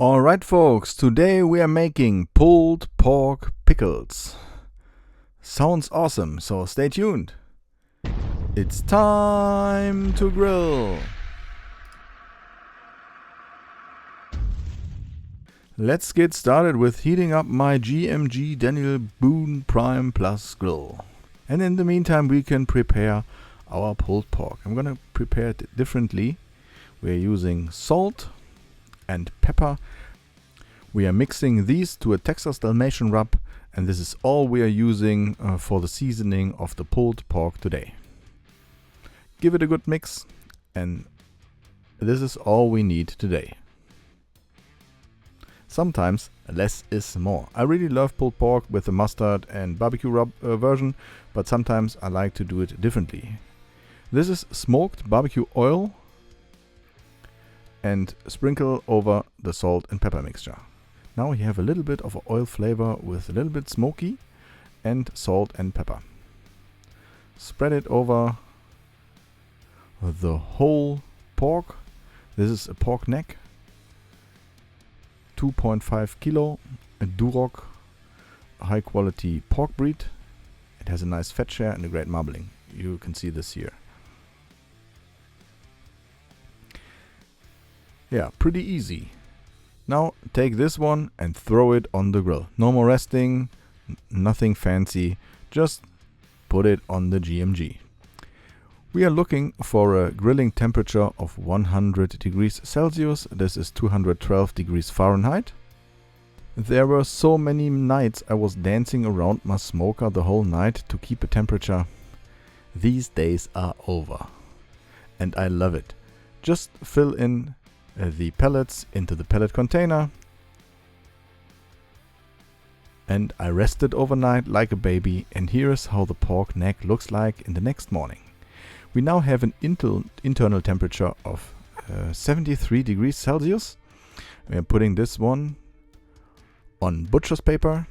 Alright folks, today we are making pulled pork pickles. Sounds awesome, so stay tuned. It's time to grill. Let's get started with heating up my GMG Daniel Boone Prime Plus grill. And in the meantime we can prepare our pulled pork. I'm gonna prepare it differently. We're using salt and pepper. We are mixing these to a Texas Dalmatian rub, and this is all we are using for the seasoning of the pulled pork today. Give it a good mix, and this is all we need today. Sometimes less is more. I really love pulled pork with the mustard and barbecue rub version, but sometimes I like to do it differently. This is smoked barbecue oil, and sprinkle over the salt and pepper mixture. Now we have a little bit of oil flavor with a little bit smoky and salt and pepper. Spread it over the whole pork. This is a pork neck, 2.5 kilo, a Duroc high quality pork breed. It has a nice fat share and a great marbling. You can see this here. Yeah, pretty easy. Now take this one and throw it on the grill. No more resting, nothing fancy, just put it on the GMG. We are looking for a grilling temperature of 100 degrees Celsius. This is 212 degrees Fahrenheit. There were so many nights I was dancing around my smoker the whole night to keep a temperature. These days are over, and I love it. Just fill in the pellets into the pellet container, and I rested overnight like a baby, and here is how the pork neck looks like in the next morning. We now have an internal temperature of 73 degrees Celsius. We are putting this one on butcher's paper,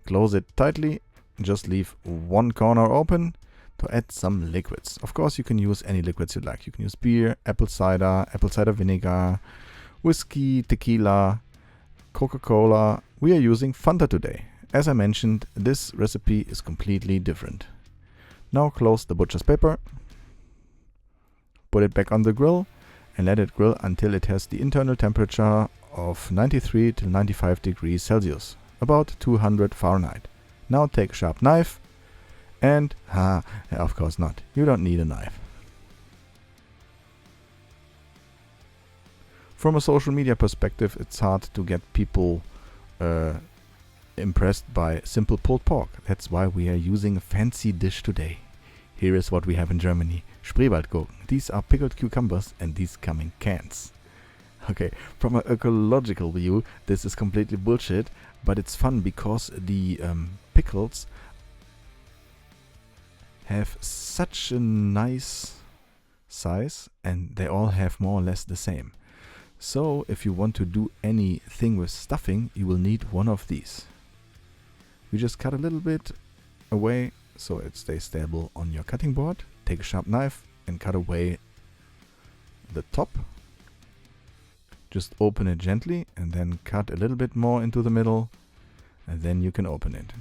close it tightly, just leave one corner open to add some liquids. Of course, you can use any liquids you like. You can use beer, apple cider vinegar, whiskey, tequila, Coca-Cola. We are using Fanta today. As I mentioned, this recipe is completely different. Now close the butcher's paper, put it back on the grill, and let it grill until it has the internal temperature of 93 to 95 degrees Celsius, about 200 Fahrenheit. Now take a sharp knife, and, of course not. You don't need a knife. From a social media perspective, it's hard to get people impressed by simple pulled pork. That's why we are using a fancy dish today. Here is what we have in Germany. Spreewaldgurken. These are pickled cucumbers, and these come in cans. Okay, from an ecological view, this is completely bullshit, but it's fun because the pickles have such a nice size, and they all have more or less the same. So if you want to do anything with stuffing, you will need one of these. You just cut a little bit away so it stays stable on your cutting board. Take a sharp knife and cut away the top. Just open it gently and then cut a little bit more into the middle, and then you can open it.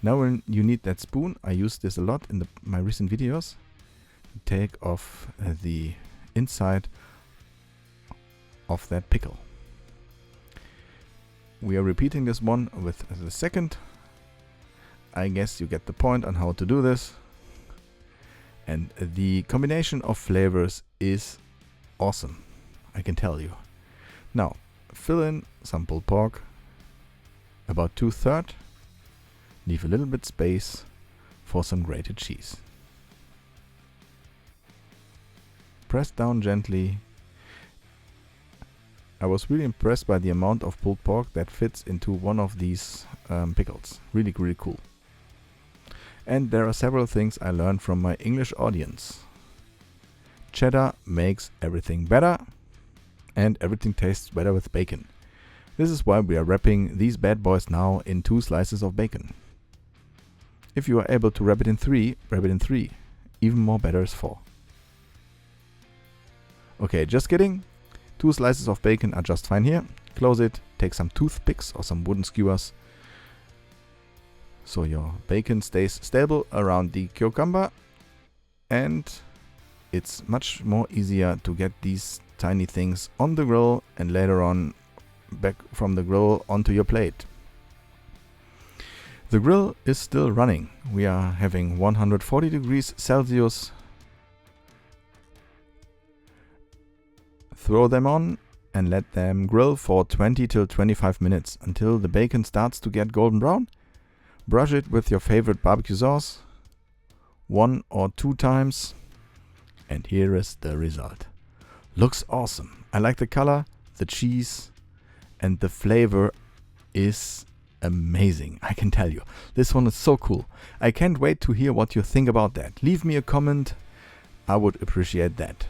Now when you need that spoon, I use this a lot in my recent videos, take off the inside of that pickle. We are repeating this one with the second. I guess you get the point on how to do this. And the combination of flavors is awesome, I can tell you. Now, fill in some pulled pork, about 2/3. Leave a little bit space for some grated cheese. Press down gently. I was really impressed by the amount of pulled pork that fits into one of these pickles. Really, really cool. And there are several things I learned from my English audience. Cheddar makes everything better, and everything tastes better with bacon. This is why we are wrapping these bad boys now in 2 slices of bacon. If you are able to wrap it in 3, wrap it in 3. Even more better is 4. Okay, just kidding. 2 slices of bacon are just fine here. Close it, take some toothpicks or some wooden skewers so your bacon stays stable around the cucumber, and it's much more easier to get these tiny things on the grill and later on back from the grill onto your plate. The grill is still running. We are having 140 degrees Celsius. Throw them on and let them grill for 20 till 25 minutes until the bacon starts to get golden brown. Brush it with your favorite barbecue sauce 1 or 2 times, and here is the result. Looks awesome. I like the color, the cheese, and the flavor is amazing. I can tell you. This one is so cool. I can't wait to hear what you think about that. Leave me a comment. I would appreciate that.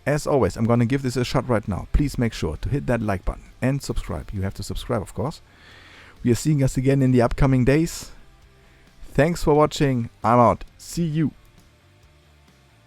As always, I'm gonna give this a shot right now. Please make sure to hit that like button and subscribe. You have to subscribe, of course. We are seeing us again in the upcoming days. Thanks for watching. I'm out. See you.